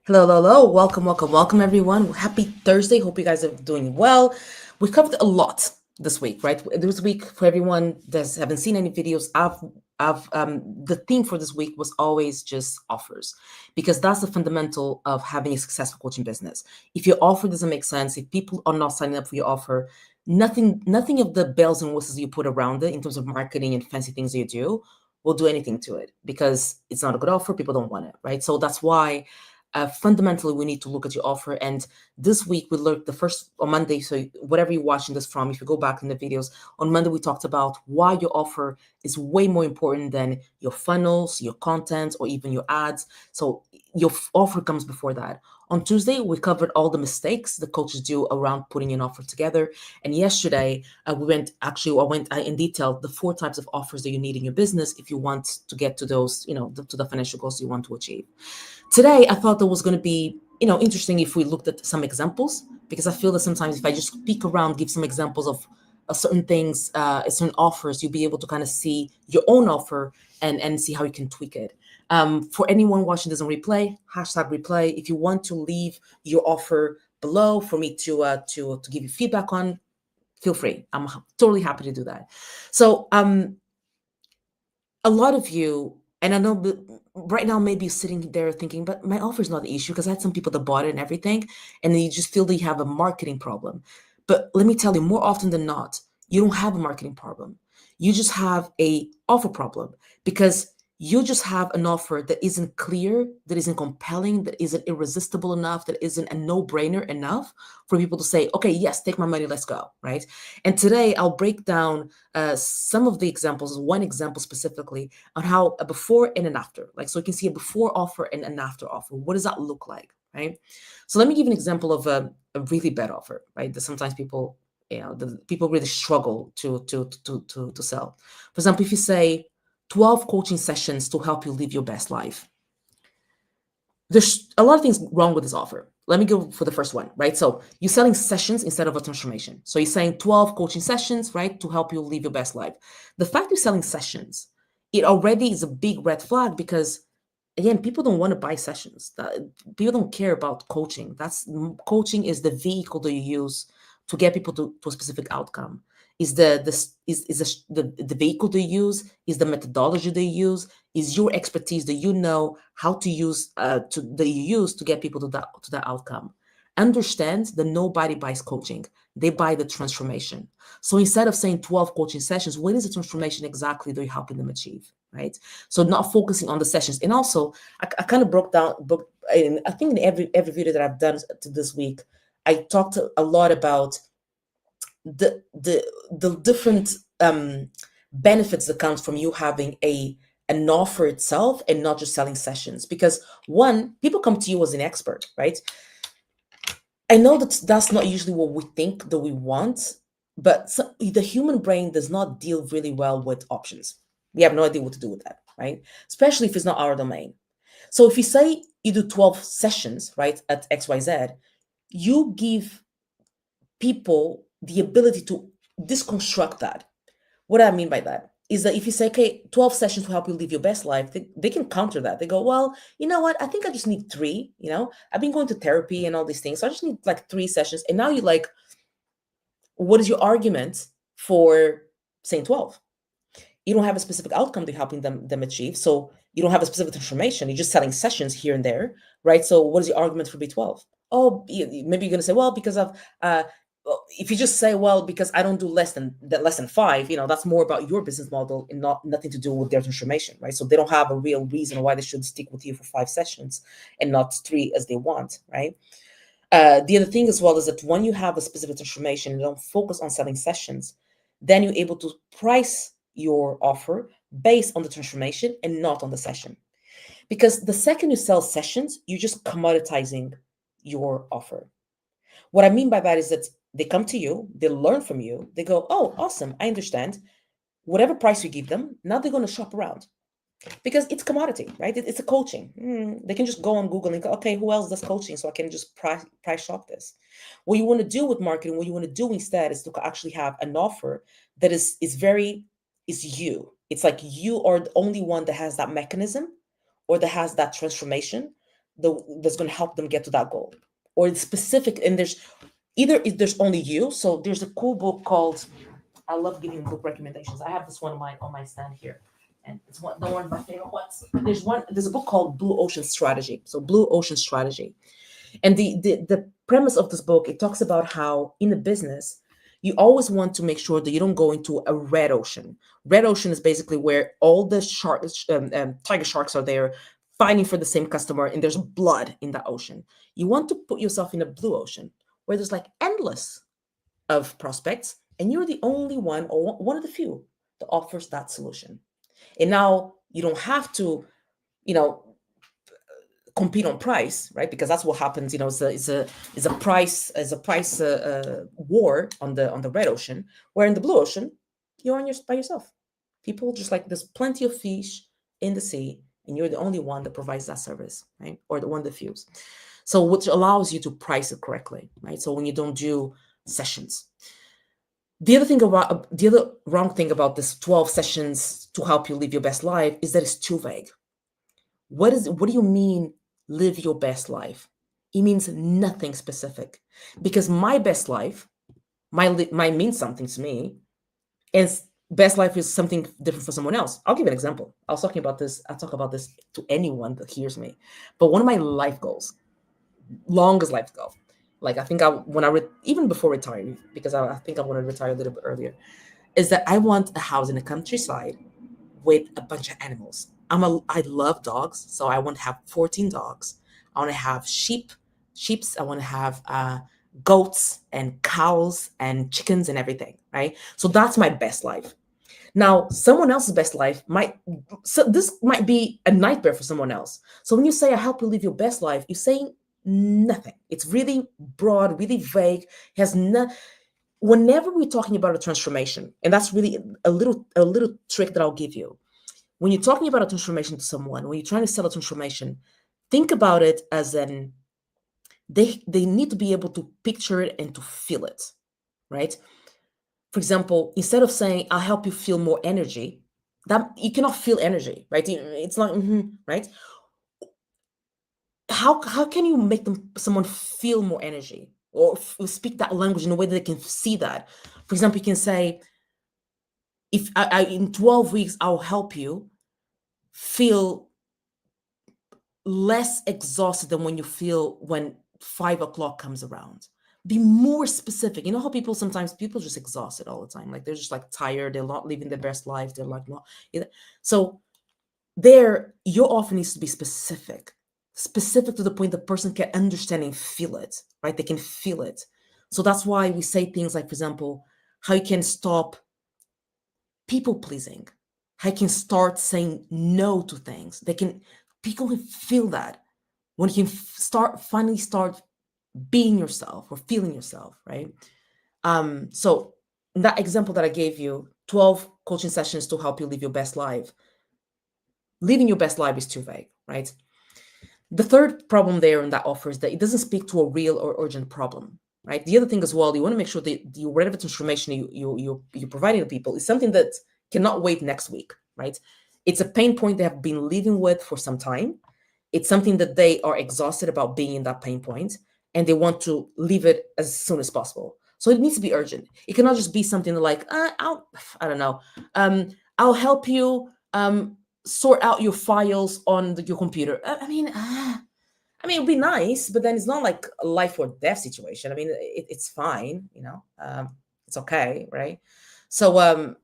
Hello, hello, hello. Welcome, welcome, welcome, everyone. Happy Thursday. Hope you guys are doing well. We covered a lot this week, right? This week, for everyone that haven't seen any videos, the theme for this week was always just offers, because that's the fundamental of having a successful coaching business. If your offer doesn't make sense, if people are not signing up for your offer, nothing of the bells and whistles you put around it in terms of marketing and fancy things that you do will do anything to it, because it's not a good offer. People don't want it, right? So that's why fundamentally we need to look at your offer. And this week we learned the first on Monday, so whatever you're watching this from, if you go back in the videos on Monday, we talked about why your offer is way more important than your funnels, your content, or even your ads. So your offer comes before that. On Tuesday, we covered all the mistakes the coaches do around putting an offer together. And yesterday, I went in detail the four types of offers that you need in your business if you want to get to those, to the financial goals you want to achieve. Today, I thought it was going to be, interesting if we looked at some examples, because I feel that sometimes if I just speak around, give some examples of certain things, certain offers, you'll be able to kind of see your own offer and see how you can tweak it. For anyone watching this on replay, hashtag replay. If you want to leave your offer below for me to give you feedback on, feel free. I'm totally happy to do that. So a lot of you, and I know right now maybe you're sitting there thinking, but my offer is not the issue, because I had some people that bought it and everything, and then you just feel that you have a marketing problem. But let me tell you, more often than not, you don't have a marketing problem. You just have a offer problem, because you just have an offer that isn't clear, that isn't compelling, that isn't irresistible enough, that isn't a no-brainer enough for people to say, okay, yes, take my money, let's go, right? And today I'll break down some of the examples, one example specifically, on how a before and an after, like, so you can see a before offer and an after offer. What does that look like, right? So let me give you an example of a really bad offer, right? That sometimes people, the people really struggle to sell. For example, if you say 12 coaching sessions to help you live your best life, there's a lot of things wrong with this offer. Let me go for the first one, right? So you're selling sessions instead of a transformation. So you're saying 12 coaching sessions, right, to help you live your best life. The fact you're selling sessions, it already is a big red flag, because again, people don't want to buy sessions. People don't care about coaching. Coaching is the vehicle that you use to get people to a specific outcome. Is the vehicle they use, is the methodology they use, is your expertise that you know how to use that you use to get people to that outcome. Understand that nobody buys coaching, they buy the transformation. So instead of saying 12 coaching sessions, what is the transformation exactly that you're helping them achieve, right? So not focusing on the sessions. And also, I kind of and I think in every video that I've done to this week, I talked a lot about the different benefits that comes from you having an offer itself and not just selling sessions. Because one, people come to you as an expert, right? I know that that's not usually what we think that we want, but the human brain does not deal really well with options. We have no idea what to do with that, right? Especially if it's not our domain. So if you say you do 12 sessions, right, at XYZ, you give people the ability to deconstruct that. What I mean by that is that if you say, okay, 12 sessions will help you live your best life, they can counter that. They go, well, you know what? I think I just need three. I've been going to therapy and all these things. So I just need like 3 sessions. And now you're like, what is your argument for saying 12? You don't have a specific outcome to helping them achieve. So you don't have a specific transformation. You're just selling sessions here and there, right? So what is your argument for B12? Oh, maybe you're going to say, well, because of well, if you just say, well, because I don't do less than 5, that's more about your business model and nothing to do with their transformation, right? So they don't have a real reason why they should stick with you for 5 sessions and not 3 as they want, right? The other thing as well is that when you have a specific transformation, you don't focus on selling sessions, then you're able to price your offer based on the transformation and not on the session. Because the second you sell sessions, you're just commoditizing your offer. What I mean by that is that they come to you, they learn from you, they go, oh, awesome, I understand. Whatever price you give them, now they're going to shop around, because it's commodity, right? It's a coaching. They can just go on Google and go, okay, who else does coaching? So I can just price shop this. What you want to do with marketing, what you want to do instead is to actually have an offer that is you. It's like you are the only one that has that mechanism or that has that transformation that's going to help them get to that goal, or it's specific. And there's either there's only you. So there's a cool book called, I love giving book recommendations. I have this one on my stand here, and it's one of my favorite ones. There's a book called Blue Ocean Strategy. So Blue Ocean Strategy, and the premise of this book, it talks about how in the business you always want to make sure that you don't go into a red ocean. Red ocean is basically where all the tiger sharks are there fighting for the same customer, and there's blood in the ocean. You want to put yourself in a blue ocean where there's like endless of prospects, and you're the only one or one of the few that offers that solution. And now you don't have to, you know, compete on price, right? Because that's what happens. You know, it's a price war on the red ocean. Where in the blue ocean, you're by yourself. People just like, there's plenty of fish in the sea, and you're the only one that provides that service, right? Or the one that fews. So which allows you to price it correctly, right? So when you don't do sessions. The other wrong thing about this 12 sessions to help you live your best life is that it's too vague. What do you mean live your best life? It means nothing specific, because my best life might mean something to me, and best life is something different for someone else. I'll give you an example. I'll talk about this to anyone that hears me. But one of my life goals, longest life goal, like I think even before retiring, because I think I want to retire a little bit earlier, is that I want a house in the countryside with a bunch of animals. I love dogs, so I want to have 14 dogs. I want to have sheeps. I want to have goats and cows and chickens and everything, right? So that's my best life. Now, someone else's best life this might be a nightmare for someone else. So when you say I help you live your best life, you're saying nothing. It's really broad, really vague, has no. Whenever we're talking about a transformation, and that's really a little trick that I'll give you. When you're talking about a transformation to someone, when you're trying to sell a transformation, think about it as they need to be able to picture it and to feel it, right? For example, instead of saying, I'll help you feel more energy, that you cannot feel energy, right? It's not, right? How can you make someone feel more energy, or speak that language in a way that they can see that? For example, you can say, if I in 12 weeks, I'll help you feel less exhausted than when you feel when 5 o'clock comes around. Be more specific. You know how sometimes people just exhausted all the time. Like they're just like tired. They're not living their best life. They're like, no. So your offer needs to be specific to the point the person can understand and feel it, right? They can feel it. So that's why we say things like, for example, how you can stop people pleasing, how you can start saying no to things. People can feel that when you can finally start being yourself or feeling yourself, right? So that example that I gave you, 12 coaching sessions to help you live your best life. Living your best life is too vague, right? The third problem there in that offer is that it doesn't speak to a real or urgent problem, right? The other thing as well, you want to make sure that whatever transformation you're providing to people is something that cannot wait next week, right? It's a pain point they have been living with for some time. It's something that they are exhausted about being in that pain point, and they want to leave it as soon as possible. So it needs to be urgent. It cannot just be something like, I don't know, I'll help you sort out your files on your computer. I mean, it'd be nice, but then it's not like a life or death situation. I mean, it's fine, it's okay, right? So,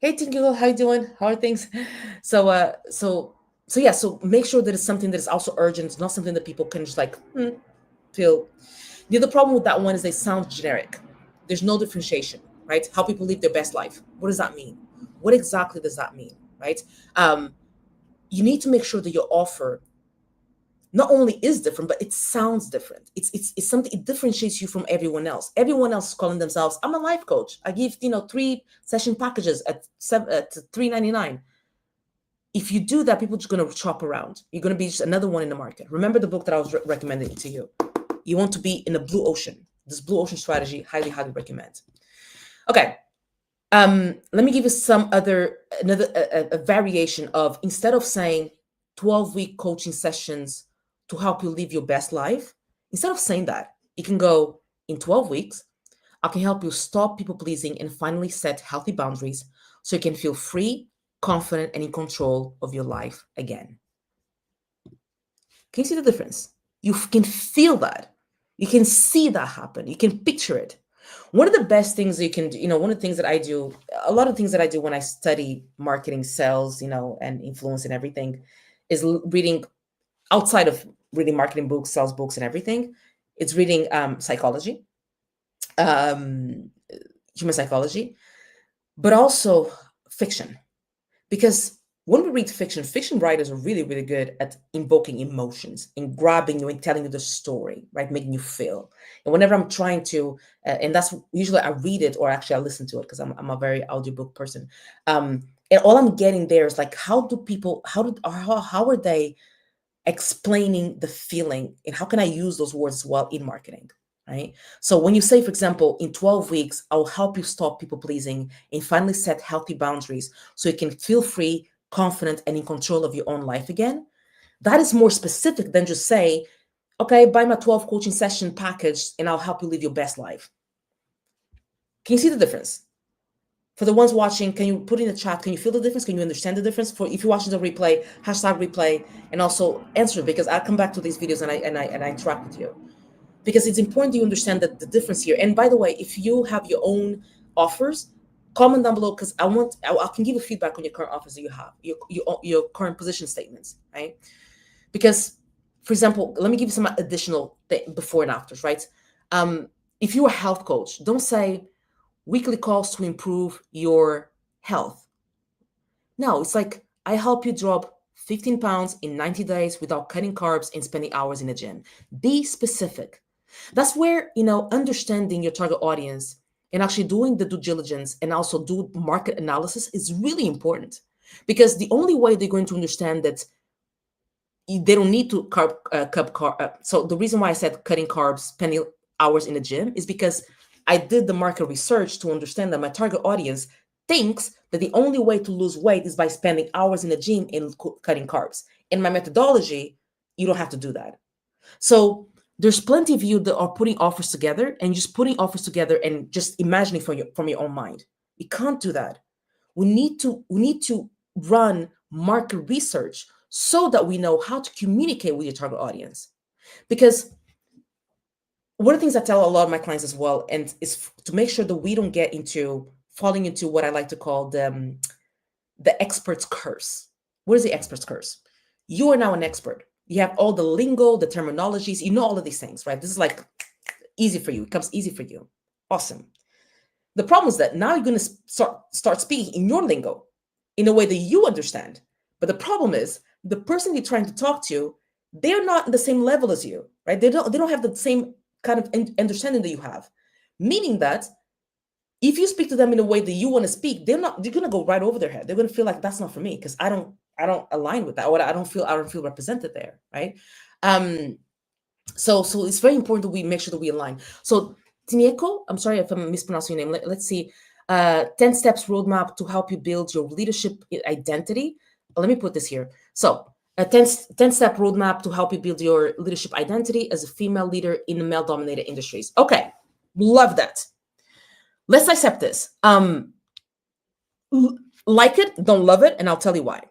hey, Tingle, how you doing? How are things? So make sure that it's something that is also urgent. It's not something that people can just like feel. The other problem with that one is they sound generic. There's no differentiation, right? How people live their best life. What does that mean? What exactly does that mean, right? You need to make sure that your offer not only is different, but it sounds different. It's something, it differentiates you from everyone else. Everyone else is calling themselves, I'm a life coach. I give 3 session packages at $3.99. If you do that, people are just going to shop around. You're going to be just another one in the market. Remember the book that I was recommending to you. You want to be in a blue ocean. This blue ocean strategy, highly, highly recommend. Okay. Let me give you some another variation of, instead of saying 12-week coaching sessions to help you live your best life, instead of saying that, it can go, in 12 weeks, I can help you stop people pleasing and finally set healthy boundaries so you can feel free, confident, and in control of your life again. Can you see the difference? You can feel that. You can see that happen. You can picture it. One of the best things you can do, one of the things that I do, a lot of things that I do when I study marketing, sales, and influence and everything, is reading, outside of reading marketing books, sales books, and everything. It's reading psychology, um, human psychology, but also fiction. Because when we read fiction, fiction writers are really, really good at invoking emotions and grabbing you and telling you the story, right? Making you feel. And whenever I'm trying to, and that's usually I read it, or actually I listen to it, because I'm a very audiobook person. And all I'm getting there is like, how are they explaining the feeling, and how can I use those words as well in marketing? Right. So when you say, for example, in 12 weeks, I'll help you stop people pleasing and finally set healthy boundaries so you can feel free, confident, and in control of your own life again, that is more specific than just say, okay, buy my 12 coaching session package and I'll help you live your best life. Can you see the difference? For the ones watching, can you put in the chat, can you feel the difference? Can you understand the difference? For if you're watching the replay, #replay, and also answer, because I come back to these videos and I interact with you. Because it's important you understand that the difference here. And by the way, if you have your own offers, comment down below, because I can give you feedback on your current offers that you have, your current position statements, right? Because, for example, let me give you some additional before and afters, right? If you're a health coach, don't say weekly calls to improve your health. No, it's like, I help you drop 15 pounds in 90 days without cutting carbs and spending hours in the gym. Be specific. That's where, understanding your target audience and actually doing the due diligence and also do market analysis is really important, because the only way they're going to understand that they don't need to cut carb. So the reason why I said cutting carbs, spending hours in the gym, is because I did the market research to understand that my target audience thinks that the only way to lose weight is by spending hours in the gym and cutting carbs. In my methodology, you don't have to do that. So there's plenty of you that are putting offers together and just putting offers together and just imagining from your own mind. You can't do that. We need to run market research so that we know how to communicate with your target audience. Because one of the things I tell a lot of my clients as well, and is to make sure that we don't get into falling into what I like to call the expert's curse. What is the expert's curse? You are now an expert. You have all the lingo, the terminologies, you know all of these things, right? This is like easy for you. It comes easy for you. Awesome. The problem is that now you're going to start speaking in your lingo in a way that you understand. But the problem is, the person you're trying to talk to, they're not at the same level as you, right? They don't have the same kind of understanding that you have. Meaning that if you speak to them in a way that you want to speak, they're going to go right over their head. They're going to feel like, that's not for me, because I don't align with that, or I don't feel represented there, right? So it's very important that we make sure that we align. So Tinieko, I'm sorry if I'm mispronouncing your name. Let's see. 10 steps roadmap to help you build your leadership identity. Let me put this here. So a 10-step roadmap to help you build your leadership identity as a female leader in male-dominated industries. Okay, love that. Let's dissect this. Like it, don't love it, and I'll tell you why.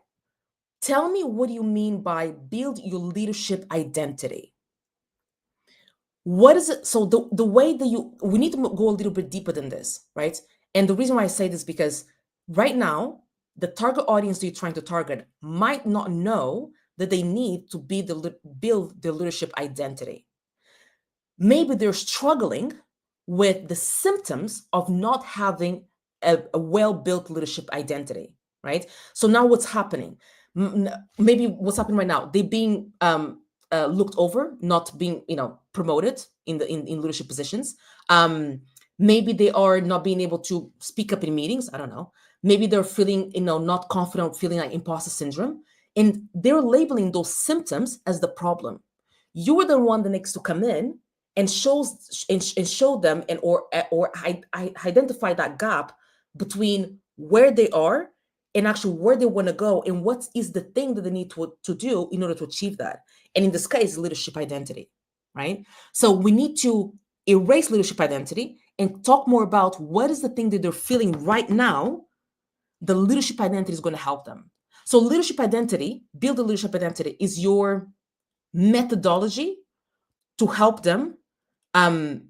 Tell me, what do you mean by build your leadership identity? What is it? So the way that we need to go a little bit deeper than this, right? And the reason why I say this, because right now, the target audience that you're trying to target might not know that they need to build their leadership identity. Maybe they're struggling with the symptoms of not having a well-built leadership identity, right? So now what's happening? Maybe what's happening right now, they're being looked over, not being promoted in leadership positions. Maybe they are not being able to speak up in meetings. I don't know. Maybe they're feeling not confident, feeling like imposter syndrome, and they're labeling those symptoms as the problem. You are the one that needs to come in and show them or identify that gap between where they are and actually where they want to go and what is the thing that they need to do in order to achieve that. And in this case, leadership identity, right? So we need to erase leadership identity and talk more about what is the thing that they're feeling right now. The leadership identity is going to help them. So leadership identity, build a leadership identity, is your methodology to help them um,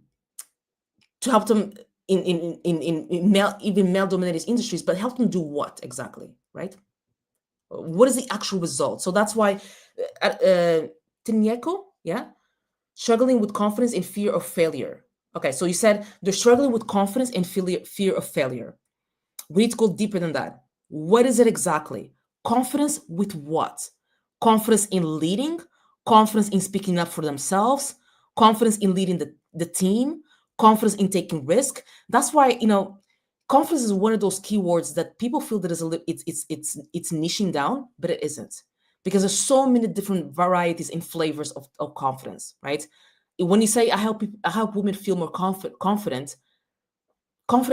in male, even male dominated industries, but help them do what exactly, right? What is the actual result? So that's why Tinyeko, yeah, struggling with confidence and fear of failure. Okay, so you said they're struggling with confidence and fear of failure. We need to go deeper than that. What is it exactly? Confidence with what? Confidence in leading, confidence in speaking up for themselves, confidence in leading the team, confidence in taking risk. That's why, confidence is one of those keywords that people feel that it's niching down, but it isn't. Because there's so many different varieties and flavors of confidence, right? When you say I help women feel more confident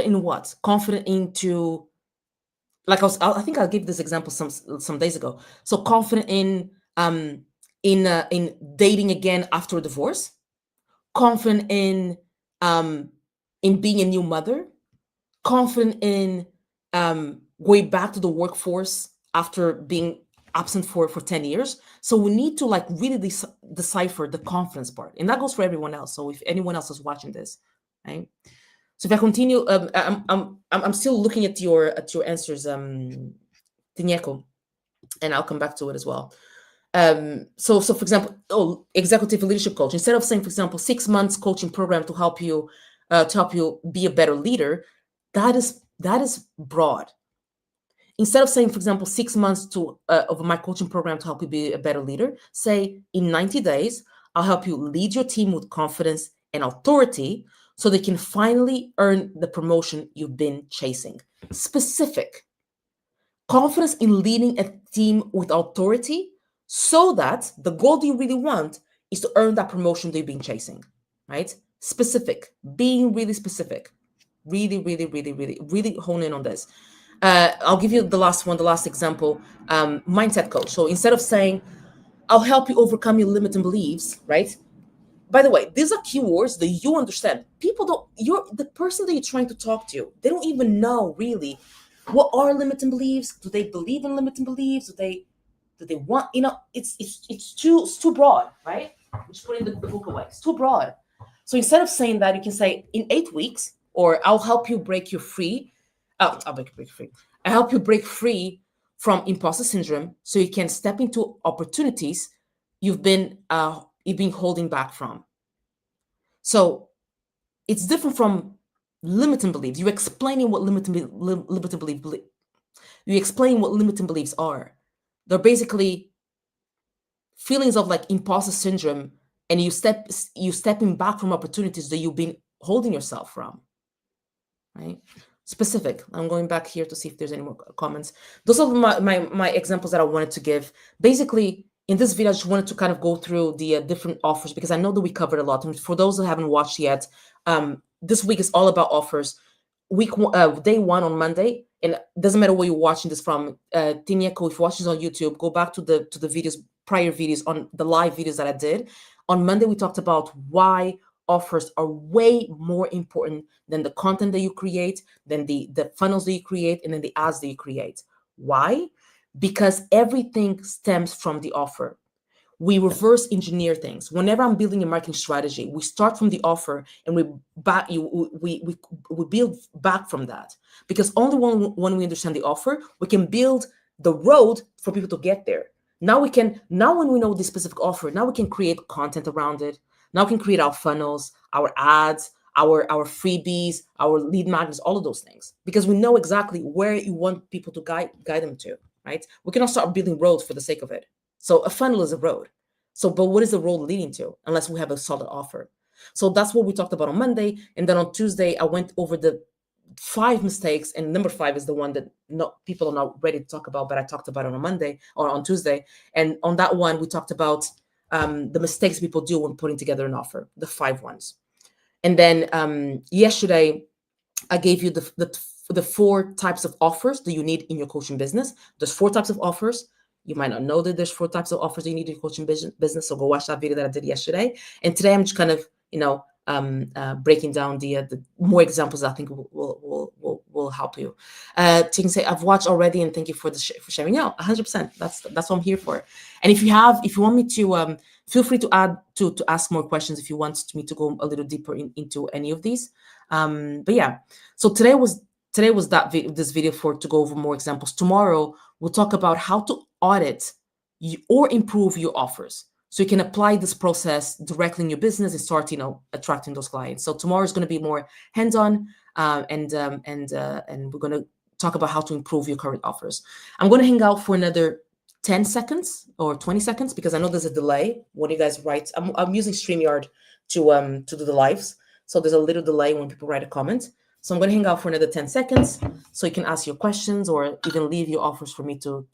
in what? Confident into, like I think I gave this example some days ago. So confident in dating again after a divorce, confident in being a new mother, confident in going back to the workforce after being absent for 10 years. So we need to like really decipher the confidence part, and that goes for everyone else. So if anyone else is watching this, right? So if I continue, I'm still looking at your answers, Tinyeko, and I'll come back to it as well. So for example, executive leadership coach. Instead of saying, for example, 6 months coaching program to help you be a better leader, that is broad. Instead of saying, for example, 6 months of my coaching program to help you be a better leader, say in 90 days, I'll help you lead your team with confidence and authority so they can finally earn the promotion you've been chasing. Specific. Confidence in leading a team with authority so that the goal that you really want is to earn that promotion that you've been chasing, right? Specific. Being really specific. Really, really, really, really, really hone in on this. I'll give you the last example, mindset coach. So instead of saying, I'll help you overcome your limiting beliefs, right? By the way, these are keywords that you understand. People the person that you're trying to talk to, they don't even know really what are limiting beliefs. Do they believe in limiting beliefs? Do they want, it's too broad, right? Just putting the book away. It's too broad. So instead of saying that, you can say in 8 weeks, or I'll help you break you free. I'll break you free. I help you break free from imposter syndrome so you can step into opportunities you've been holding back from. So it's different from limiting beliefs. You're explaining what limiting beliefs are. They're basically feelings of like imposter syndrome, and you stepping back from opportunities that you've been holding yourself from, right? Specific. I'm going back here to see if there's any more comments. Those are my examples that I wanted to give. Basically, in this video, I just wanted to kind of go through the different offers, because I know that we covered a lot. And for those that haven't watched yet, this week is all about offers. Day 1 on Monday, and it doesn't matter where you're watching this from. Tinyeko, if you're watching this on YouTube, go back to the videos, prior videos, on the live videos that I did. On Monday, we talked about why offers are way more important than the content that you create, than the funnels that you create, and then the ads that you create. Why? Because everything stems from the offer. We reverse engineer things. Whenever I'm building a marketing strategy, we start from the offer and we build back from that. Because only when we understand the offer, we can build the road for people to get there. Now when we know the specific offer, now we can create content around it. Now we can create our funnels, our ads, our freebies, our lead magnets, all of those things, because we know exactly where you want people to guide them to, right? We cannot start building roads for the sake of it. So a funnel is a road. So, but what is the road leading to unless we have a solid offer? So that's what we talked about on Monday. And then on Tuesday, I went over the 5 mistakes, and number 5 is the one that people are not ready to talk about, but I talked about it on Monday or on Tuesday. And on that one, we talked about the mistakes people do when putting together an offer, the 5 ones. And then yesterday, I gave you the the 4 types of offers that you need in your coaching business. There's 4 types of offers. You might not know that there's 4 types of offers you need in your coaching business. So go watch that video that I did yesterday. And today I'm just kind of, breaking down the more examples that I think will help you. Ting say, I've watched already, and thank you for for sharing. Yeah, 100%. That's what I'm here for. And if you want me to, feel free to ask more questions if you want me to go a little deeper into any of these. But yeah, so today was this video to go over more examples. Tomorrow we'll talk about how to audit or improve your offers, so you can apply this process directly in your business and start, attracting those clients. So tomorrow is going to be more hands-on, and we're going to talk about how to improve your current offers. I'm going to hang out for another 10 seconds or 20 seconds because I know there's a delay when you guys write. I'm using StreamYard to do the lives, so there's a little delay when people write a comment. So I'm going to hang out for another 10 seconds so you can ask your questions or even leave your offers for me to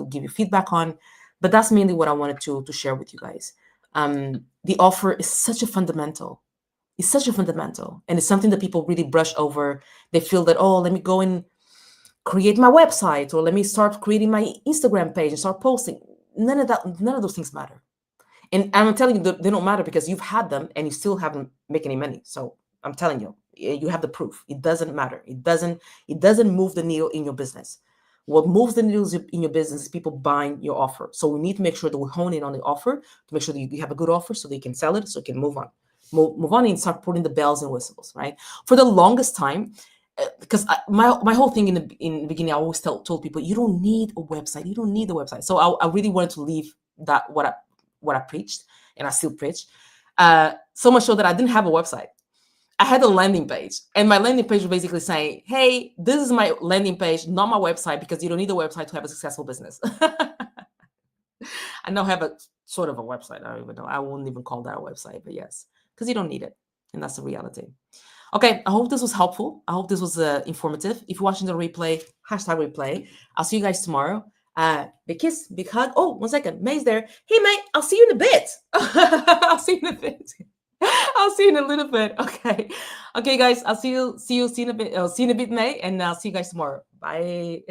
give you feedback on. But that's mainly what I wanted to share with you guys. The offer is such a fundamental. It's such a fundamental. And it's something that people really brush over. They feel that, oh, let me go and create my website, or let me start creating my Instagram page and start posting. None of those things matter. And I'm telling you, they don't matter because you've had them and you still haven't made any money. So I'm telling you, you have the proof. It doesn't matter. It doesn't move the needle in your business. What moves the needle in your business is people buying your offer. So we need to make sure that we hone in on the offer to make sure that you have a good offer so that you can sell it, so you can move on and start putting the bells and whistles, right? For the longest time, because my whole thing in the beginning, I always told people, you don't need a website. You don't need a website. So I really wanted to leave that what I preached, and I still preach. So much so that I didn't have a website. I had a landing page, and my landing page was basically saying, hey, this is my landing page, not my website, because you don't need a website to have a successful business. I now have a sort of a website. I don't even know. I wouldn't even call that a website, but yes, because you don't need it. And that's the reality. Okay, I hope this was helpful. I hope this was informative. If you're watching the replay, #replay. I'll see you guys tomorrow. Big kiss, big hug. Oh, 1 second. May's there. Hey, May, I'll see you in a bit. I'll see you in a bit. I'll see you in a little bit. Okay, guys. I'll see you in a bit. I'll see you in a bit, May, and I'll see you guys tomorrow. Bye.